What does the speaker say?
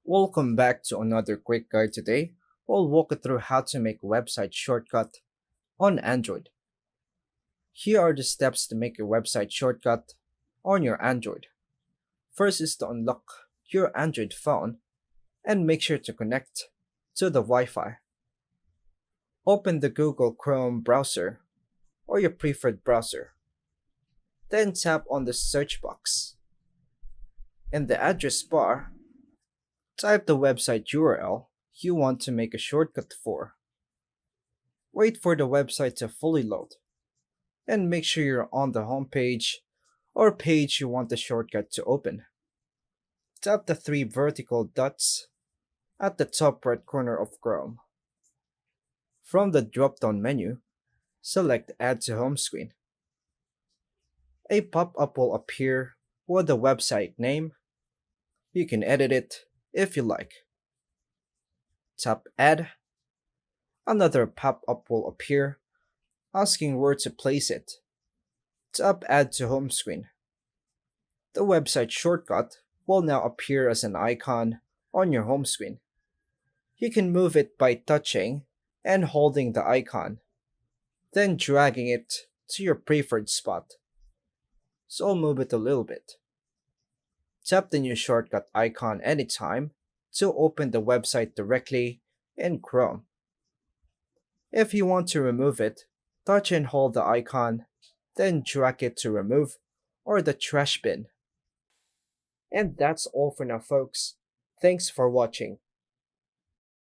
Welcome back to another quick guide today. We'll walk you through how to make a website shortcut on Android. Here are the steps to make a website shortcut on your Android. First is to unlock your Android phone and make sure to connect to the Wi-Fi. Open the Google Chrome browser or your preferred browser. Then tap on the search box. In the address bar, type the website URL you want to make a shortcut for. Wait for the website to fully load, and make sure you're on the home page or page you want the shortcut to open. Tap the three vertical dots at the top right corner of Chrome. From the drop down menu, select Add to Home Screen. A pop up will appear with the website name. You can edit it if you like. Tap Add. Another pop up will appear asking where to place it. Tap Add to Home Screen. The website shortcut will now appear as an icon on your home screen. You can move it by touching and holding the icon, then dragging it to your preferred spot. So I'll move it a little bit. Tap the new shortcut icon anytime to open the website directly in Chrome. If you want to remove it, touch and hold the icon, then drag it to remove or the trash bin. And that's all for now, folks. Thanks for watching.